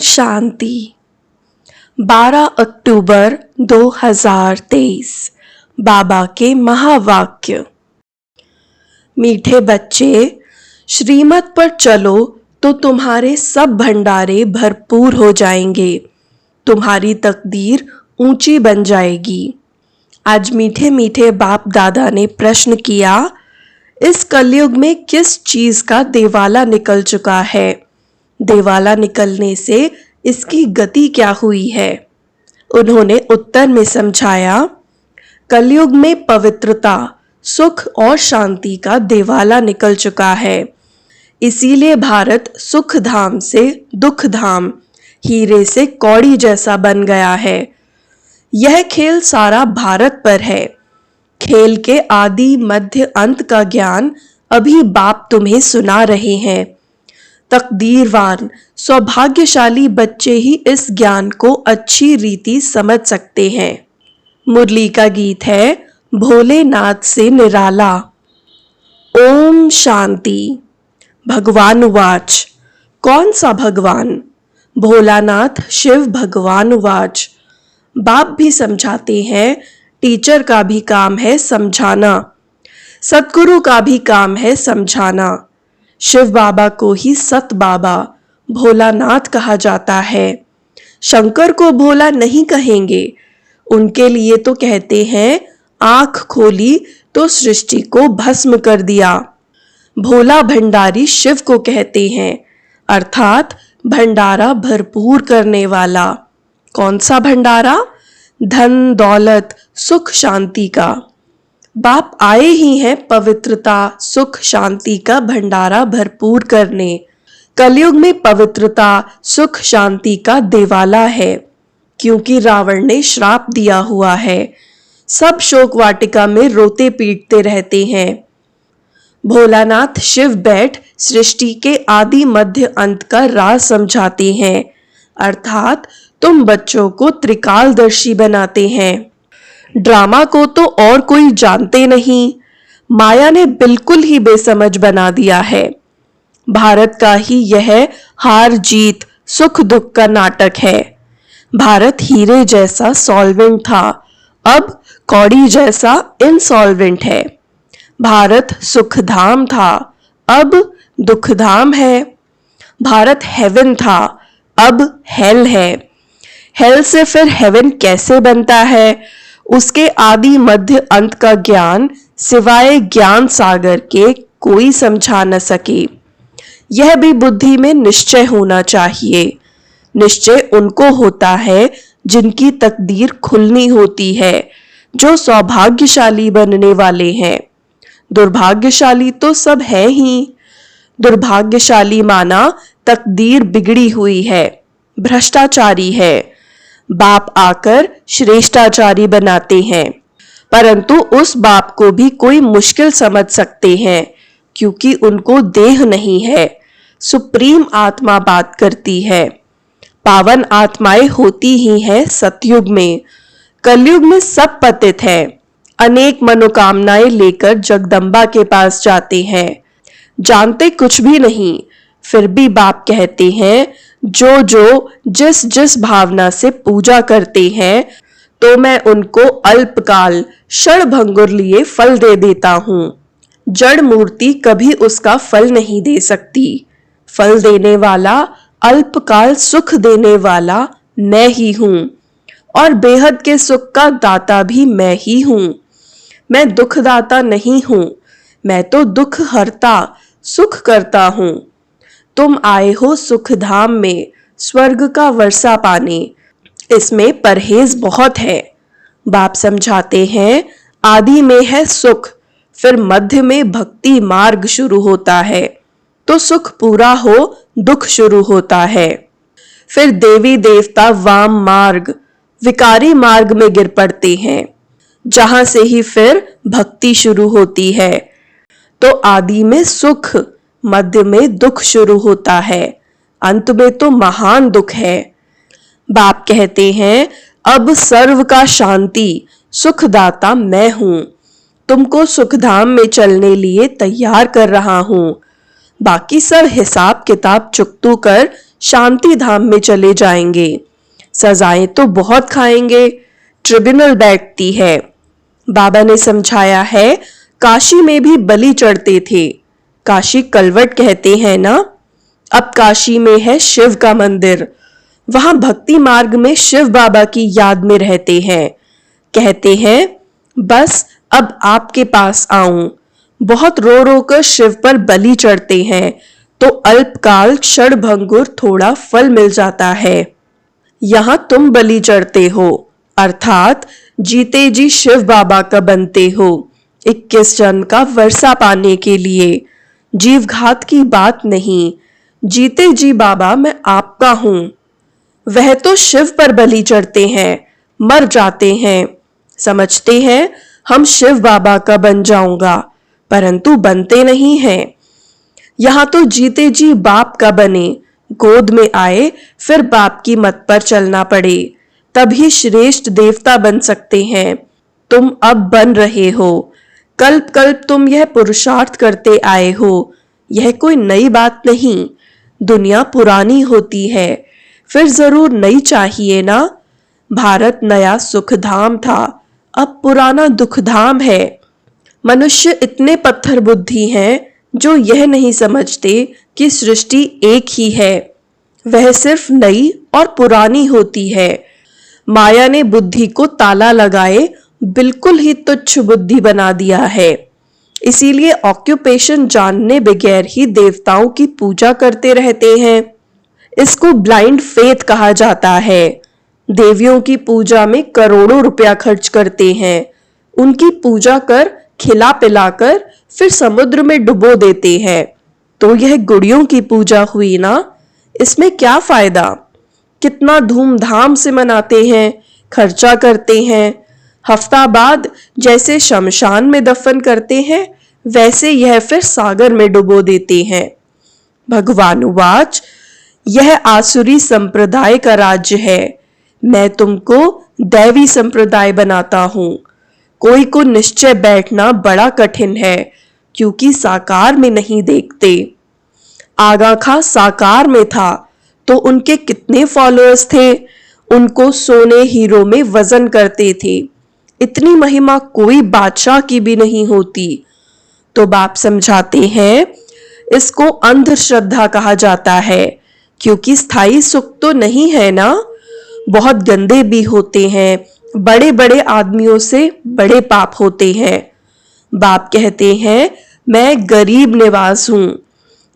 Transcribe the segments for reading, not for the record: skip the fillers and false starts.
शांति। 12 अक्टूबर 2023 बाबा के महावाक्य। मीठे बच्चे, श्रीमत पर चलो तो तुम्हारे सब भंडारे भरपूर हो जाएंगे, तुम्हारी तकदीर ऊंची बन जाएगी। आज मीठे मीठे बाप दादा ने प्रश्न किया, इस कलयुग में किस चीज का देवाला निकल चुका है? देवाला निकलने से इसकी गति क्या हुई है? उन्होंने उत्तर में समझाया, कलयुग में पवित्रता, सुख और शांति का देवाला निकल चुका है। इसीलिए भारत सुख धाम से दुख धाम, हीरे से कौड़ी जैसा बन गया है। यह खेल सारा भारत पर है। खेल के आदि मध्य अंत का ज्ञान अभी बाप तुम्हें सुना रहे हैं। तकदीरवान सौभाग्यशाली बच्चे ही इस ज्ञान को अच्छी रीति समझ सकते हैं। मुरली का गीत है, भोलेनाथ से निराला। ओम शांति। भगवान उवाच, कौन सा भगवान? भोलानाथ शिव भगवान उवाच। बाप भी समझाते हैं, टीचर का भी काम है समझाना, सतगुरु का भी काम है समझाना। शिव बाबा को ही सत बाबा, भोलानाथ कहा जाता है। शंकर को भोला नहीं कहेंगे, उनके लिए तो कहते हैं आंख खोली तो सृष्टि को भस्म कर दिया। भोला भंडारी शिव को कहते हैं, अर्थात भंडारा भरपूर करने वाला। कौन सा भंडारा? धन दौलत सुख शांति का। बाप आए ही हैं पवित्रता सुख शांति का भंडारा भरपूर करने। कलयुग में पवित्रता सुख शांति का देवाला है, क्योंकि रावण ने श्राप दिया हुआ है। सब शोक वाटिका में रोते पीटते रहते हैं। भोलानाथ शिव बैठ सृष्टि के आदि मध्य अंत का राज समझाते हैं, अर्थात तुम बच्चों को त्रिकालदर्शी बनाते हैं। ड्रामा को तो और कोई जानते नहीं, माया ने बिल्कुल ही बेसमझ बना दिया है। भारत का ही यह हार जीत सुख दुख का नाटक है। भारत हीरे जैसा सॉल्वेंट था, अब कौड़ी जैसा इनसॉल्वेंट है। भारत सुखधाम था, अब दुखधाम है। भारत हेवन था, अब हेल है। हेल से फिर हेवन कैसे बनता है, उसके आदि मध्य अंत का ज्ञान सिवाय ज्ञान सागर के कोई समझा न सके। यह भी बुद्धि में निश्चय होना चाहिए। निश्चय उनको होता है जिनकी तकदीर खुलनी होती है, जो सौभाग्यशाली बनने वाले हैं। दुर्भाग्यशाली तो सब है ही। दुर्भाग्यशाली माना तकदीर बिगड़ी हुई है, भ्रष्टाचारी है। बाप आकर श्रेष्ठाचारी बनाते हैं, परंतु उस बाप को भी कोई मुश्किल समझ सकते हैं, क्योंकि उनको देह नहीं है। सुप्रीम आत्मा बात करती है। पावन आत्माएं होती ही हैं सतयुग में। कलयुग में सब पतित है। अनेक मनोकामनाएं लेकर जगदम्बा के पास जाते हैं, जानते कुछ भी नहीं। फिर भी बाप कहते हैं, जो जो जिस जिस भावना से पूजा करते हैं, तो मैं उनको अल्पकाल क्षणभंगुर लिए फल दे देता हूँ। जड़ मूर्ति कभी उसका फल नहीं दे सकती। फल देने वाला, अल्पकाल सुख देने वाला मैं ही हूँ, और बेहद के सुख का दाता भी मैं ही हूँ। मैं दुखदाता नहीं हूँ, मैं तो दुख हरता सुख करता हूँ। तुम आए हो सुख धाम में स्वर्ग का वर्षा पाने, इसमें परहेज बहुत है। बाप समझाते हैं, आदि में है सुख, फिर मध्य में भक्ति मार्ग शुरू होता है, तो सुख पूरा हो दुख शुरू होता है। फिर देवी देवता वाम मार्ग विकारी मार्ग में गिर पड़ते हैं, जहां से ही फिर भक्ति शुरू होती है। तो आदि में सुख, मध्य में दुख शुरू होता है, अंत में तो महान दुख है। बाप कहते हैं, अब सर्व का शांति सुखदाता मैं हूं, तुमको सुखधाम में चलने लिए तैयार कर रहा हूं। बाकी सब हिसाब किताब चुकतू कर शांति धाम में चले जाएंगे। सजाएं तो बहुत खाएंगे, ट्रिब्यूनल बैठती है। बाबा ने समझाया है, काशी में भी बलि चढ़ते थे। काशी कलवट कहते हैं ना। अब काशी में है शिव का मंदिर। वहां भक्ति मार्ग में शिव बाबा की याद में रहते हैं। कहते हैं, बस अब आपके पास आऊं। बहुत रो रो कर शिव पर बलि चढ़ते हैं तो अल्पकाल क्षणभंगुर थोड़ा फल मिल जाता है। यहां तुम बलि चढ़ते हो, अर्थात जीते जी शिव बाबा का बनते हो 21 जन्म का वर्षा पाने के लिए। जीवघात की बात नहीं, जीते जी बाबा मैं आपका हूं। वह तो शिव पर बलि चढ़ते हैं, मर जाते हैं, समझते हैं हम शिव बाबा का बन जाऊंगा, परंतु बनते नहीं हैं। यहां तो जीते जी बाप का बने, गोद में आए, फिर बाप की मत पर चलना पड़े, तभी श्रेष्ठ देवता बन सकते हैं। तुम अब बन रहे हो, कल्प कल्प तुम यह पुरुषार्थ करते आए हो। यह कोई नई बात नहीं। दुनिया पुरानी होती है, फिर जरूर नई चाहिए ना। भारत नया सुखधाम था, अब पुराना दुखधाम है। मनुष्य इतने पत्थर बुद्धि हैं जो यह नहीं समझते कि सृष्टि एक ही है, वह सिर्फ नई और पुरानी होती है। माया ने बुद्धि को ताला लगाए बिल्कुल ही तुच्छ बुद्धि बना दिया है। इसीलिए ऑक्यूपेशन जानने बगैर ही देवताओं की पूजा करते रहते हैं। इसको ब्लाइंड फेथ कहा जाता है। देवियों की पूजा में करोड़ों रुपया खर्च करते हैं। उनकी पूजा कर खिला पिलाकर फिर समुद्र में डुबो देते हैं। तो यह गुड़ियों की पूजा हुई ना, इसमें क्या फायदा। कितना धूमधाम से मनाते हैं, खर्चा करते हैं। हफ्ता बाद जैसे शमशान में दफन करते हैं, वैसे यह फिर सागर में डुबो देते हैं। भगवानुवाच, यह आसुरी संप्रदाय का राज्य है, मैं तुमको दैवी संप्रदाय बनाता हूं। कोई को निश्चय बैठना बड़ा कठिन है, क्योंकि साकार में नहीं देखते। आगा खां साकार में था तो उनके कितने फॉलोअर्स थे, उनको सोने हीरो में वजन करते थे। इतनी महिमा कोई बादशाह की भी नहीं होती। तो बाप समझाते हैं, इसको अंधश्रद्धा कहा जाता है, क्योंकि स्थायी सुख तो नहीं है ना। बहुत गंदे भी होते हैं, बड़े बड़े आदमियों से बड़े पाप होते हैं। बाप कहते हैं, मैं गरीब निवास हूं,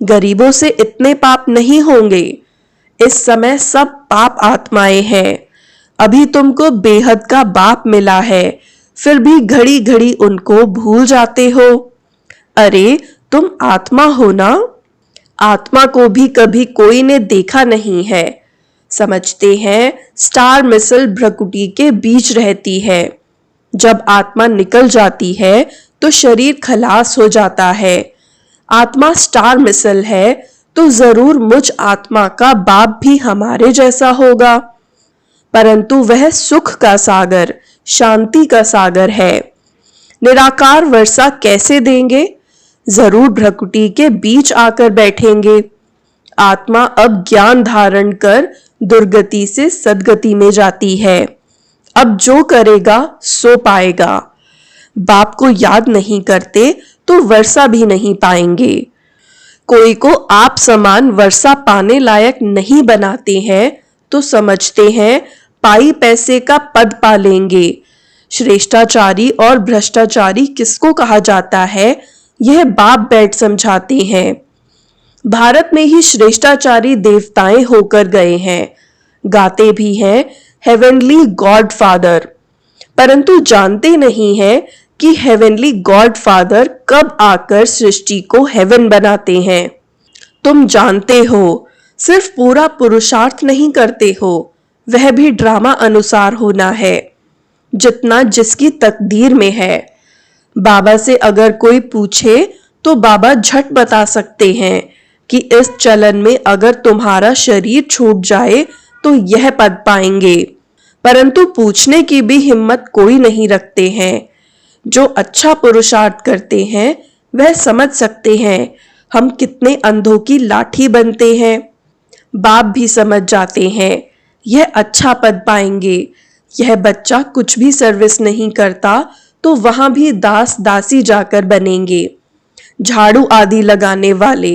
गरीबों से इतने पाप नहीं होंगे। इस समय सब पाप आत्माएं हैं। अभी तुमको बेहद का बाप मिला है, फिर भी घड़ी घड़ी उनको भूल जाते हो। अरे तुम आत्मा हो ना। आत्मा को भी कभी कोई ने देखा नहीं है। समझते हैं स्टार मिसल भ्रकुटी के बीच रहती है। जब आत्मा निकल जाती है तो शरीर खलास हो जाता है। आत्मा स्टार मिसल है तो जरूर मुझ आत्मा का बाप भी हमारे जैसा होगा, परंतु वह सुख का सागर, शांति का सागर है। निराकार वर्षा कैसे देंगे? जरूर भ्रकुटी के बीच आकर बैठेंगे। आत्मा अब ज्ञान धारण कर दुर्गति से सदगति में जाती है। अब जो करेगा सो पाएगा। बाप को याद नहीं करते तो वर्षा भी नहीं पाएंगे। कोई को आप समान वर्षा पाने लायक नहीं बनाते हैं तो समझते हैं पाई पैसे का पद पा लेंगे। श्रेष्ठाचारी और भ्रष्टाचारी किसको कहा जाता है, यह बाप बैठ समझाते हैं। भारत में ही श्रेष्ठाचारी देवताएं होकर गए हैं, गाते भी हैं हेवनली गॉड फादर, परंतु जानते नहीं है कि हेवनली गॉड फादर कब आकर सृष्टि को हेवन बनाते हैं। तुम जानते हो, सिर्फ पूरा पुरुषार्थ नहीं करते हो, वह भी ड्रामा अनुसार होना है, जितना जिसकी तकदीर में है। बाबा से अगर कोई पूछे तो बाबा झट बता सकते हैं कि इस चलन में अगर तुम्हारा शरीर छूट जाए तो यह पद पाएंगे, परंतु पूछने की भी हिम्मत कोई नहीं रखते हैं। जो अच्छा पुरुषार्थ करते हैं वह समझ सकते हैं हम कितने अंधों की लाठी बनते हैं। बाप भी समझ जाते हैं यह अच्छा पद पाएंगे। यह बच्चा कुछ भी सर्विस नहीं करता तो वहां भी दास दासी जाकर बनेंगे। झाड़ू आदि लगाने वाले,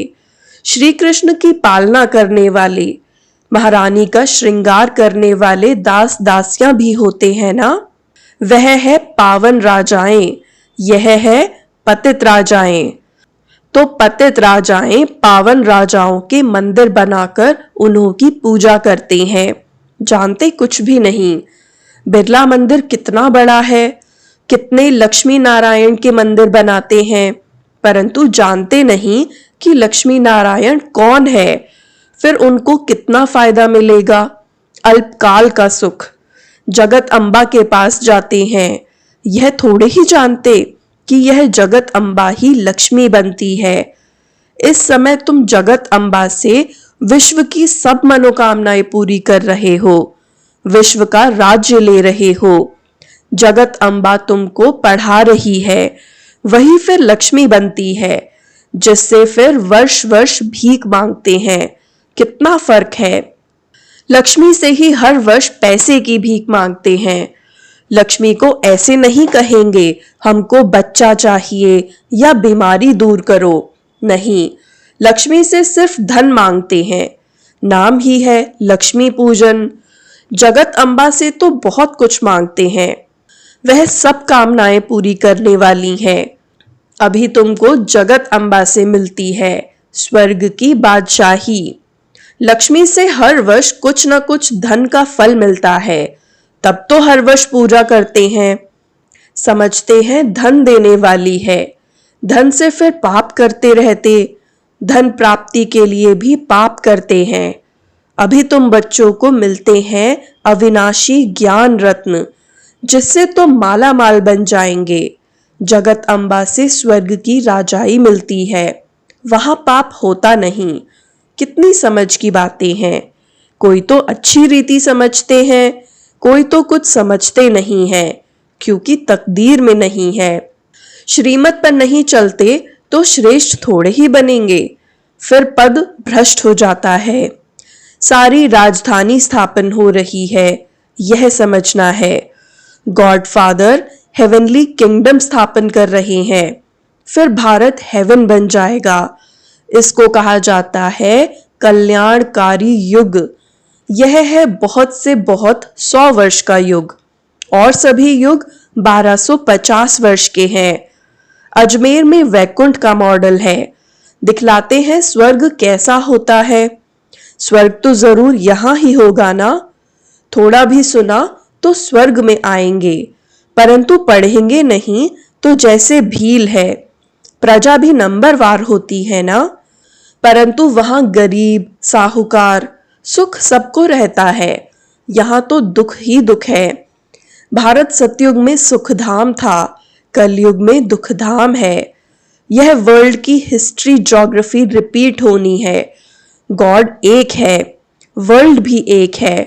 श्री कृष्ण की पालना करने वाले, महारानी का श्रृंगार करने वाले दास दासियां भी होते हैं ना। वह है पावन राजाएं, यह है पतित राजाएं। तो पतित राजाएं पावन राजाओं के मंदिर बनाकर उन्हों की पूजा करते हैं, जानते कुछ भी नहीं। बिरला मंदिर कितना बड़ा है, कितने लक्ष्मी नारायण के मंदिर बनाते हैं, परंतु जानते नहीं कि लक्ष्मी नारायण कौन है, फिर उनको कितना फायदा मिलेगा। अल्पकाल का सुख। जगत अम्बा के पास जाते हैं, यह थोड़े ही जानते कि यह जगत अम्बा ही लक्ष्मी बनती है। इस समय तुम जगत अम्बा से विश्व की सब मनोकामनाएं पूरी कर रहे हो, विश्व का राज्य ले रहे हो। जगत अम्बा तुमको पढ़ा रही है, वही फिर लक्ष्मी बनती है, जिससे फिर वर्ष वर्ष भीख मांगते हैं। कितना फर्क है। लक्ष्मी से ही हर वर्ष पैसे की भीख मांगते हैं। लक्ष्मी को ऐसे नहीं कहेंगे हमको बच्चा चाहिए या बीमारी दूर करो, नहीं, लक्ष्मी से सिर्फ धन मांगते हैं। नाम ही है लक्ष्मी पूजन। जगत अम्बा से तो बहुत कुछ मांगते हैं, वह सब कामनाएं पूरी करने वाली हैं। अभी तुमको जगत अम्बा से मिलती है स्वर्ग की बादशाही। लक्ष्मी से हर वर्ष कुछ न कुछ धन का फल मिलता है, तब तो हर वर्ष पूजा करते हैं। समझते हैं धन देने वाली है, धन से फिर पाप करते रहते, धन प्राप्ति के लिए भी पाप करते हैं। अभी तुम बच्चों को मिलते हैं अविनाशी ज्ञान रत्न, जिससे तुम माला माल बन जाएंगे। जगत अम्बा से स्वर्ग की राजाई मिलती है, वहां पाप होता नहीं। कितनी समझ की बातें हैं। कोई तो अच्छी रीति समझते हैं, कोई तो कुछ समझते नहीं है, क्योंकि तकदीर में नहीं है। श्रीमत पर नहीं चलते तो श्रेष्ठ थोड़े ही बनेंगे, फिर पद भ्रष्ट हो जाता है। सारी राजधानी स्थापन हो रही है, यह समझना है। गॉडफादर हेवनली किंगडम स्थापन कर रहे हैं, फिर भारत हेवन बन जाएगा। इसको कहा जाता है कल्याणकारी युग। यह है बहुत से बहुत 100 वर्ष का युग, और सभी युग 1250 वर्ष के हैं। अजमेर में वैकुंठ का मॉडल है, दिखलाते हैं स्वर्ग कैसा होता है। स्वर्ग तो जरूर यहां ही होगा ना। थोड़ा भी सुना तो स्वर्ग में आएंगे, परंतु पढ़ेंगे नहीं तो जैसे भील है। प्रजा भी नंबरवार होती है ना, परंतु वहां गरीब साहूकार सुख सबको रहता है, यहां तो दुख ही दुख है। भारत सतयुग में सुखधाम था, कलयुग में दुखधाम है। यह वर्ल्ड की हिस्ट्री ज्योग्राफी रिपीट होनी है। गॉड एक है, वर्ल्ड भी एक है।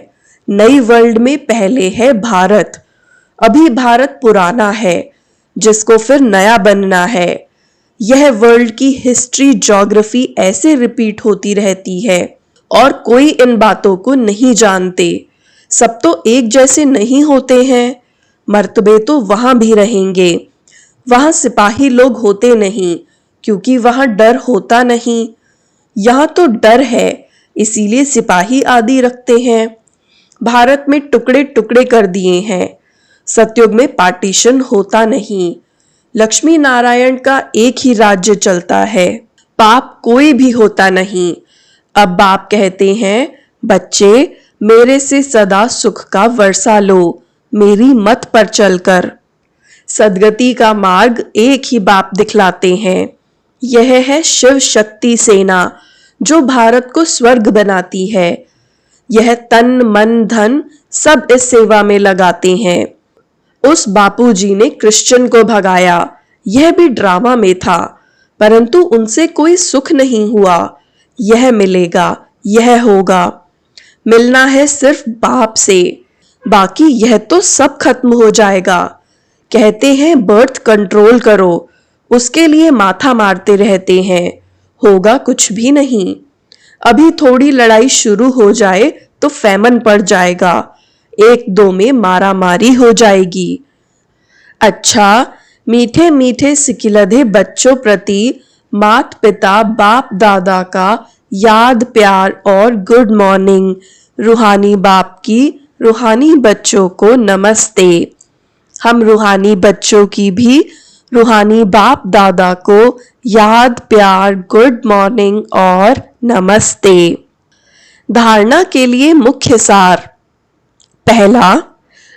नई वर्ल्ड में पहले है भारत, अभी भारत पुराना है, जिसको फिर नया बनना है। यह वर्ल्ड की हिस्ट्री ज्योग्राफी ऐसे रिपीट होती रहती है, और कोई इन बातों को नहीं जानते। सब तो एक जैसे नहीं होते हैं। मर्तबे तो वहां भी रहेंगे, वहां सिपाही लोग होते नहीं, क्योंकि वहां डर होता नहीं। यहां तो डर है, इसीलिए सिपाही आदि रखते हैं। भारत में टुकड़े टुकड़े कर दिए हैं। सतयुग में पार्टीशन होता नहीं। लक्ष्मी नारायण का एक ही राज्य चलता है, पाप कोई भी होता नहीं। अब बाप कहते हैं, बच्चे मेरे से सदा सुख का वर्षा लो, मेरी मत पर चलकर। सदगति का मार्ग एक ही बाप दिखलाते हैं। यह है शिव शक्ति सेना, जो भारत को स्वर्ग बनाती है। यह तन मन धन सब इस सेवा में लगाते हैं। उस बापूजी ने क्रिश्चियन को भगाया, यह भी ड्रामा में था, परंतु उनसे कोई सुख नहीं हुआ। यह मिलेगा, यह होगा। मिलना है सिर्फ बाप से, बाकी यह तो सब खत्म हो जाएगा। कहते हैं बर्थ कंट्रोल करो, उसके लिए माथा मारते रहते हैं, होगा कुछ भी नहीं। अभी थोड़ी लड़ाई शुरू हो जाए तो फैमन पड़ जाएगा, एक दो में मारामारी हो जाएगी। अच्छा, मीठे मीठे सिकिलधे बच्चों प्रति मात पिता बाप दादा का याद प्यार और गुड मॉर्निंग। रूहानी बाप की रूहानी बच्चों को नमस्ते। हम रूहानी बच्चों की भी रूहानी बाप दादा को याद प्यार गुड मॉर्निंग और नमस्ते। धारणा के लिए मुख्य सार। पहला,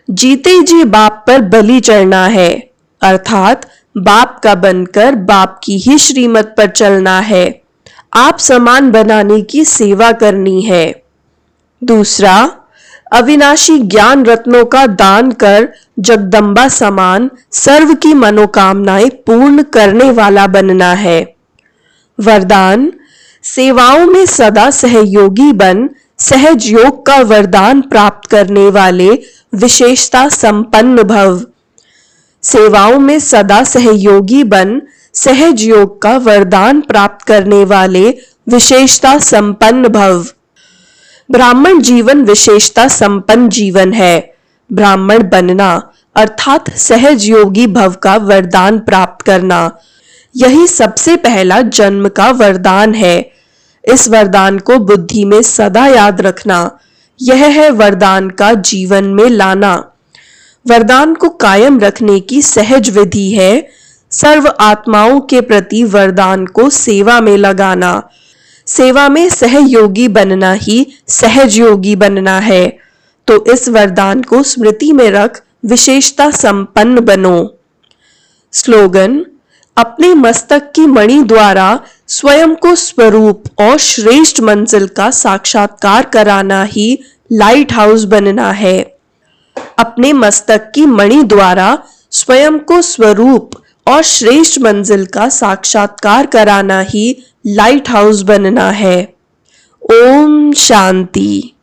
जीते जी बाप पर बलि चढ़ना है, अर्थात बाप का बनकर बाप की ही श्रीमत पर चलना है। आप समान बनाने की सेवा करनी है। दूसरा, अविनाशी ज्ञान रत्नों का दान कर जगदम्बा समान सर्व की मनोकामनाएं पूर्ण करने वाला बनना है। वरदान, सेवाओं में सदा सहयोगी बन सहज योग का वरदान प्राप्त करने वाले विशेषता संपन्न भव। सेवाओं में सदा सहयोगी बन सहज योग का वरदान प्राप्त करने वाले विशेषता संपन्न भव। ब्राह्मण जीवन विशेषता संपन्न जीवन है। ब्राह्मण बनना अर्थात सहज योगी भव का वरदान प्राप्त करना, यही सबसे पहला जन्म का वरदान है। इस वरदान को बुद्धि में सदा याद रखना, यह है वरदान का जीवन में लाना। वरदान को कायम रखने की सहज विधि है सर्व आत्माओं के प्रति वरदान को सेवा में लगाना। सेवा में सहयोगी बनना ही सहज योगी बनना है, तो इस वरदान को स्मृति में रख विशेषता संपन्न बनो। स्लोगन, अपने मस्तक की मणि द्वारा स्वयं को स्वरूप और श्रेष्ठ मंजिल का साक्षात्कार कराना ही लाइट हाउस बनना है। अपने मस्तक की मणि द्वारा स्वयं को स्वरूप और श्रेष्ठ मंजिल का साक्षात्कार कराना ही लाइट हाउस बनना है। ओम शांति।